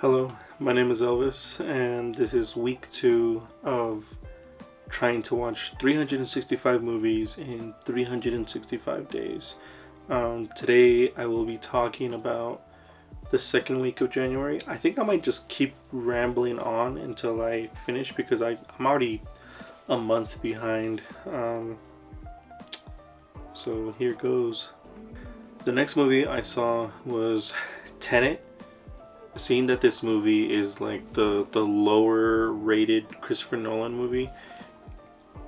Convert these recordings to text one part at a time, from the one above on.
Hello, my name is Elvis, and this is week 2 of trying to watch 365 movies in 365 days. Today I will be talking about the second week of January. I think I might just keep rambling on until I finish because I'm already a month behind. So here goes. The next movie I saw was Tenet. Seeing that this movie is like the lower rated Christopher Nolan movie,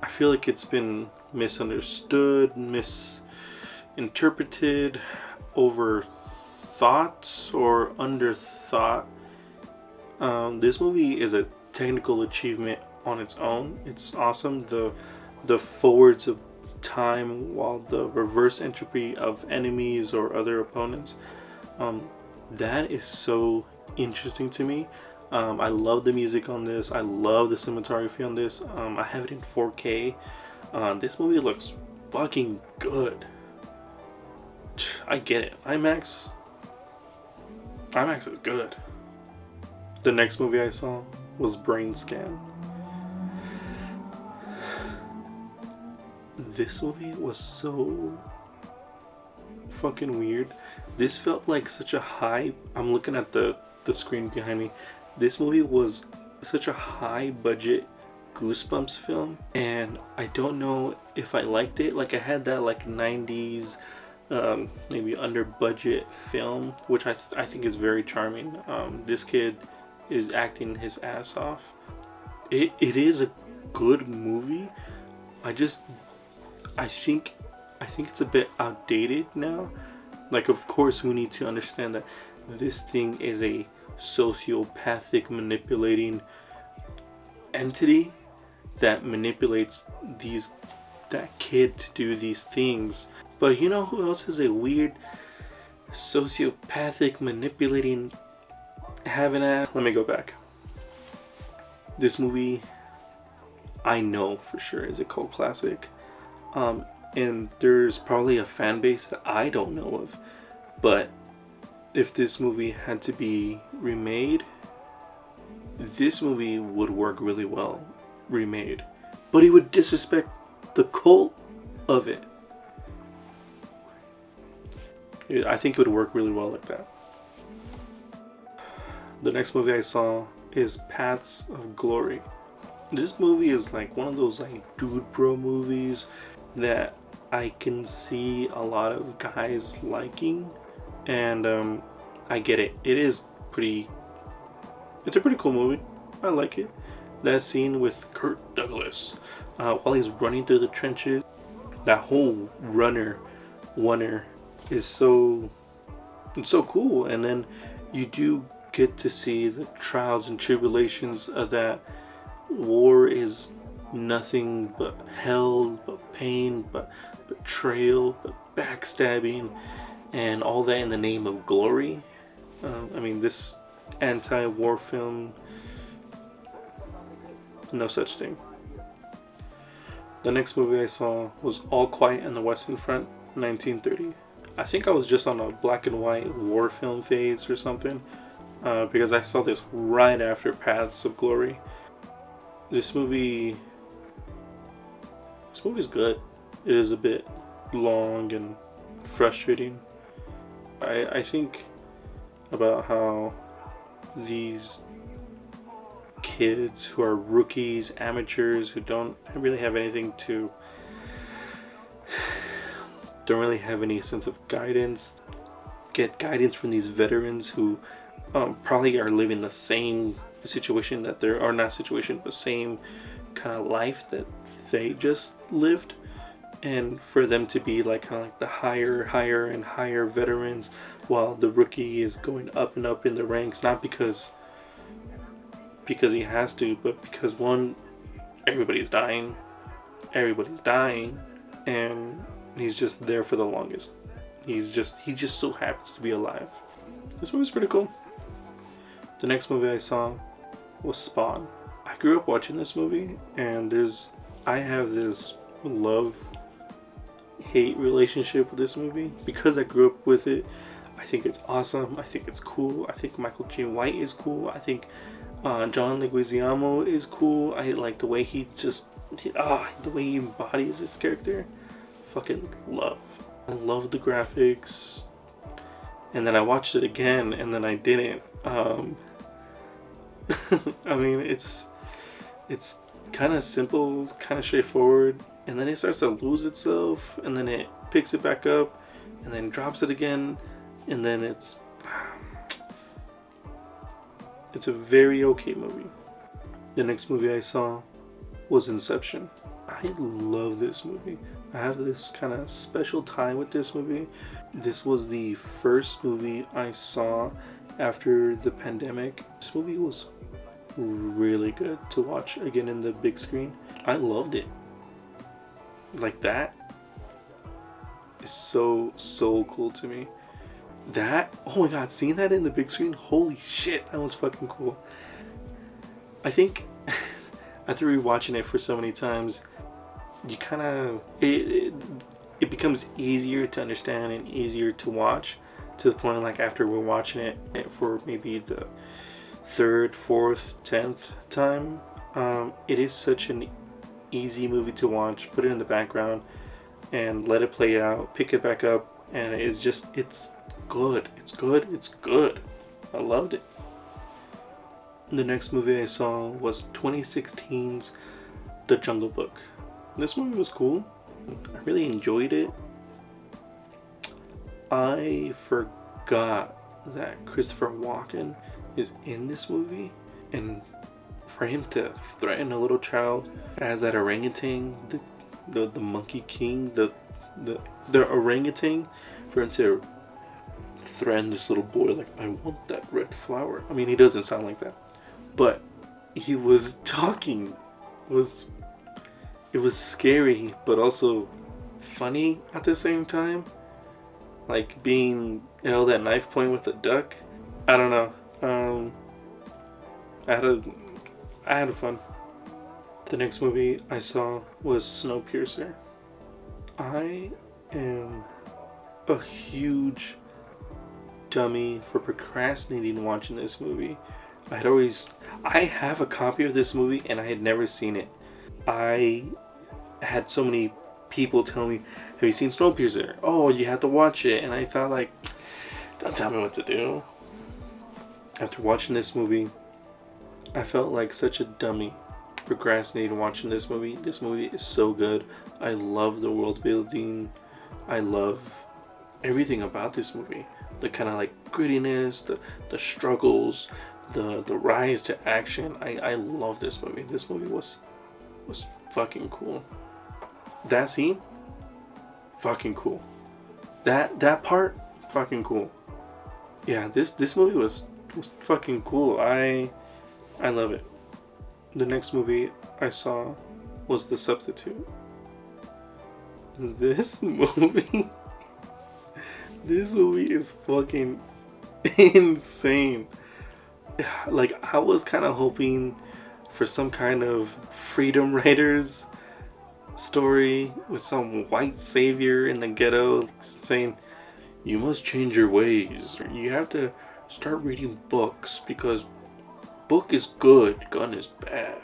I feel like it's been misunderstood, misinterpreted, overthought, or underthought. This movie is a technical achievement on its own. It's awesome. The forwards of time while the reverse entropy of enemies or other opponents. That is so interesting to me. I love the music on this. I love the cinematography on this. I have it in 4K. This movie looks fucking good. I get it. IMAX is good. The next movie I saw was Brain Scan. This movie was so fucking weird. This felt like such a high. I'm looking at the screen behind me. This movie was such a high budget Goosebumps film, and I don't know if I liked it. Like I had that like 90s maybe under budget film, which I think is very charming. This kid is acting his ass off. It is a good movie. I think it's a bit outdated now. Like, of course, we need to understand that this thing is a sociopathic manipulating entity that manipulates that kid to do these things. But you know who else is a weird sociopathic manipulating having a? Let me go back. This movie, I know for sure, is a cult classic. And there's probably a fan base that I don't know of, but if this movie had to be remade, this movie would work really well remade, but he would disrespect the cult of it. I think it would work really well like that. The next movie I saw is Paths of Glory. This movie is like one of those like dude bro movies that I can see a lot of guys liking, and I get it. It's a pretty cool movie. I like it. That scene with Kirk Douglas while he's running through the trenches, that whole runner is so cool. And then you do get to see the trials and tribulations of that. War is nothing but hell, but pain, but betrayal, but backstabbing, and all that in the name of glory. This anti-war film, no such thing. The next movie I saw was All Quiet on the Western Front, 1930. I think I was just on a black and white war film phase or something, because I saw this right after Paths of Glory. This movie's good. It is a bit long and frustrating. I think about how these kids who are rookies, amateurs, who don't really have anything to, don't really have any sense of guidance, get guidance from these veterans who probably are living the same situation that they're, or not situation, but same kind of life that they just lived. And for them to be like kind of like the higher and higher veterans, while the rookie is going up and up in the ranks, not because he has to, but because one, everybody's dying, and he's just there for the longest. He just so happens to be alive. This movie's pretty cool. The next movie I saw was Spawn. I grew up watching this movie, and I have this love-hate relationship with this movie because I grew up with it. I think it's awesome. I think it's cool. I think Michael J. White is cool. I think John Leguizamo is cool. I like the way the way he embodies his character. Fucking love. I love the graphics. And then I watched it again, and then I didn't. I mean, it's kind of simple, kind of straightforward, and then it starts to lose itself, and then it picks it back up, and then drops it again, and then it's a very okay movie. The next movie I saw was Inception. I love this movie. I have this kind of special tie with this movie. This was the first movie I saw after the pandemic. This movie was really good to watch again in the big screen. I loved it. Like, that is so cool to me. Oh my god, seeing that in the big screen, holy shit, that was fucking cool. I think after rewatching it for so many times, you kind of it becomes easier to understand and easier to watch, to the point like after we're watching it for maybe the third, fourth, 10th time, it is such an easy movie to watch. Put it in the background and let it play out, pick it back up, and it's good. It's good. I loved it. The next movie I saw was 2016's The Jungle Book. This movie was cool. I really enjoyed it. I forgot that Christopher Walken is in this movie, and for him to threaten a little child as that orangutan, the monkey king, the orangutan, for him to threaten this little boy like, I want that red flower. I mean, he doesn't sound like that, but he was talking. It was scary, but also funny at the same time. Like being held at knife point with a duck. I don't know. I had fun. The next movie I saw was Snowpiercer. I am a huge dummy for procrastinating watching this movie. I have a copy of this movie and I had never seen it. I had so many people tell me, have you seen Snowpiercer? Oh, you have to watch it. And I thought, like, don't tell me what to do. After watching this movie, I felt like such a dummy procrastinating watching this movie. This movie is so good. I love the world building. I love everything about this movie. The kind of like grittiness, the struggles, the rise to action. I love this movie. This movie was fucking cool. That scene, fucking cool. That part, fucking cool. Yeah, this movie was fucking cool. I love it. The next movie I saw was The Substitute. This movie is fucking insane. Like, I was kind of hoping for some kind of Freedom Writers story with some white savior in the ghetto saying, you must change your ways, or you have to start reading books because book is good, gun is bad.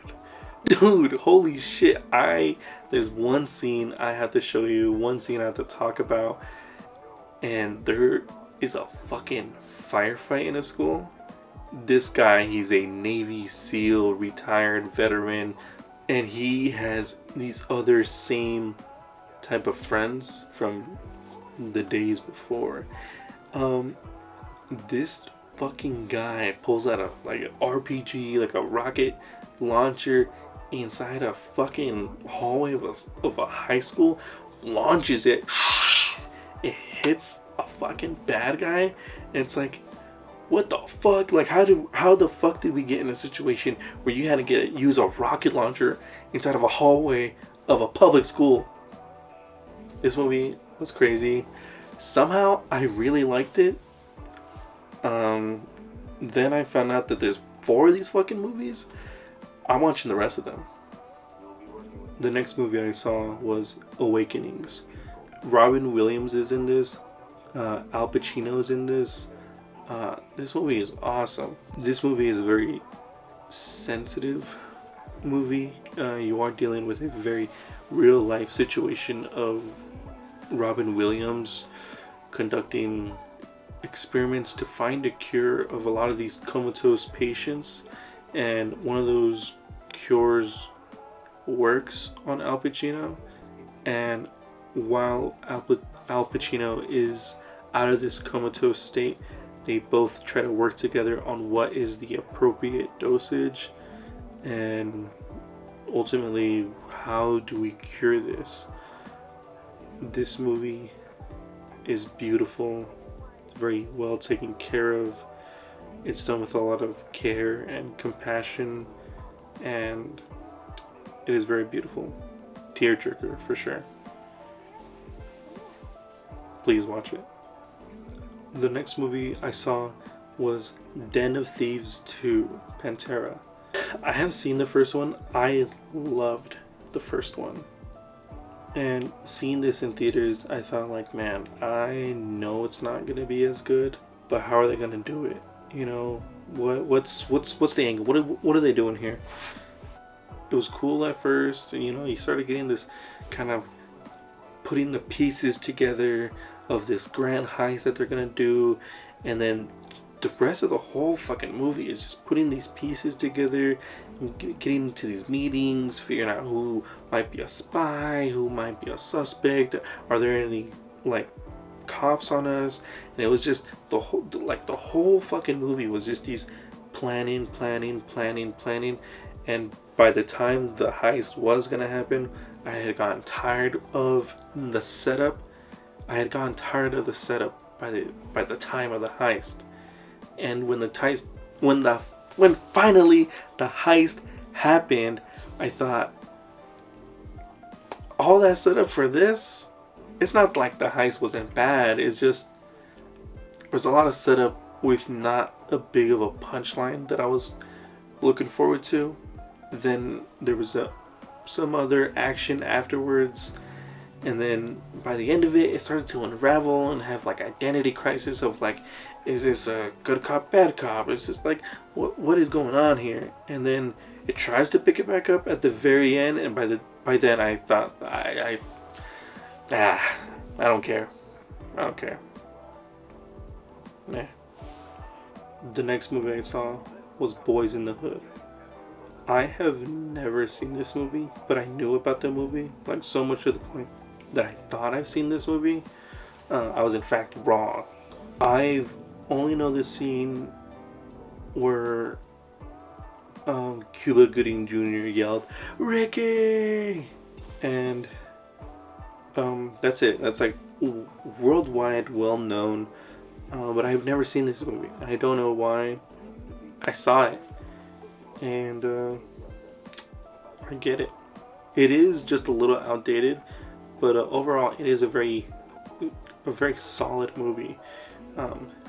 Dude, holy shit. There's one scene I have to show you, one scene I have to talk about, and there is a fucking firefight in a school. This guy, he's a Navy SEAL, retired veteran, and he has these other same type of friends from the days before. This fucking guy pulls out like an RPG, like a rocket launcher inside a fucking hallway of a high school, launches it, it hits a fucking bad guy, and it's like, what the fuck? Like, how the fuck did we get in a situation where you had to use a rocket launcher inside of a hallway of a public school? This movie was crazy. Somehow I really liked it. Then I found out that there's 4 of these fucking movies. I'm watching the rest of them. The next movie I saw was Awakenings. Robin Williams is in this. Al Pacino's in this. This movie is awesome. This movie is a very sensitive movie. You are dealing with a very real life situation of Robin Williams conducting experiments to find a cure of a lot of these comatose patients, and one of those cures works on Al Pacino. And while Al Pacino is out of this comatose state, they both try to work together on what is the appropriate dosage, and ultimately, how do we cure this? This movie is beautiful, very well taken care of. It's done with a lot of care and compassion, and it is very beautiful. Tearjerker for sure. Please watch it. The next movie I saw was Den of Thieves 2, Pantera. I have seen the first one. I loved the first one. And seeing this in theaters, I thought like, man, I know it's not gonna be as good, but how are they gonna do it? You know, what's the angle? What are they doing here? It was cool at first, and you know, you started getting this kind of putting the pieces together of this grand heist that they're gonna do, and then the rest of the whole fucking movie is just putting these pieces together, getting into these meetings, figuring out who might be a spy, who might be a suspect, are there any like cops on us? And it was just the whole fucking movie was just these planning, and by the time the heist was gonna happen, I had gotten tired of the setup. By the time of the heist. And when finally the heist happened, I thought, all that setup for this? It's not like the heist wasn't bad. It's just there's a lot of setup with not a big of a punchline that I was looking forward to. Then there was some other action afterwards, and then by the end of it, it started to unravel and have like identity crisis of like, is this a good cop, bad cop? It's just like, what is going on here? And then it tries to pick it back up at the very end, and by then I thought, I don't care. Nah. The next movie I saw was Boys in the Hood. I have never seen this movie, but I knew about the movie, like so much to the point that I thought I've seen this movie. I was in fact wrong. I've only know this scene where Cuba Gooding Jr. yelled, "Ricky!" And that's it. That's like worldwide well known. But I've never seen this movie. I don't know why. I saw it, and I get it. It is just a little outdated, but overall, it is a very solid movie.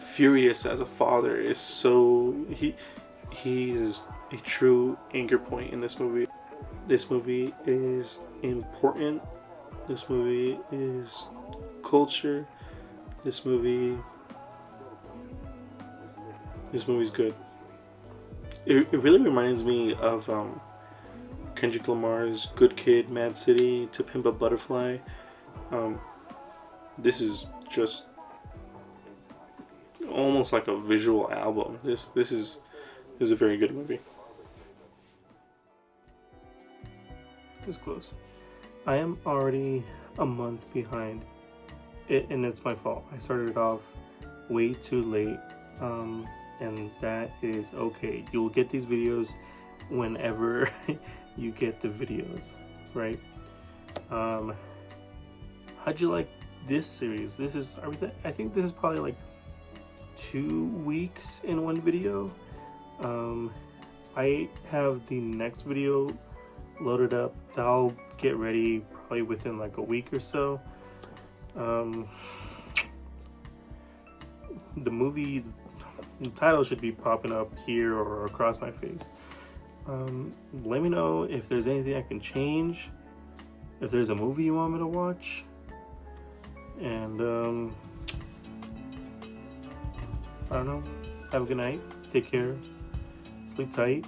Furious as a father is so he is a true anchor point in this movie. This movie is important. This movie is culture. This movie's good. It really reminds me of Kendrick Lamar's Good Kid, Mad City, To Pimp a Butterfly. This is just almost like a visual album. This is a very good movie. It's close. I am already a month behind it, and it's my fault. I started off way too late, and that is okay. You'll get these videos whenever you get the videos, right? How'd you like this series? I think this is probably like 2 weeks in one video. I have the next video loaded up. That'll get ready probably within like a week or so. The movie, the title should be popping up here or across my face. Let me know if there's anything I can change, if there's a movie you want me to watch, and I don't know. Have a good night. Take care. Sleep tight.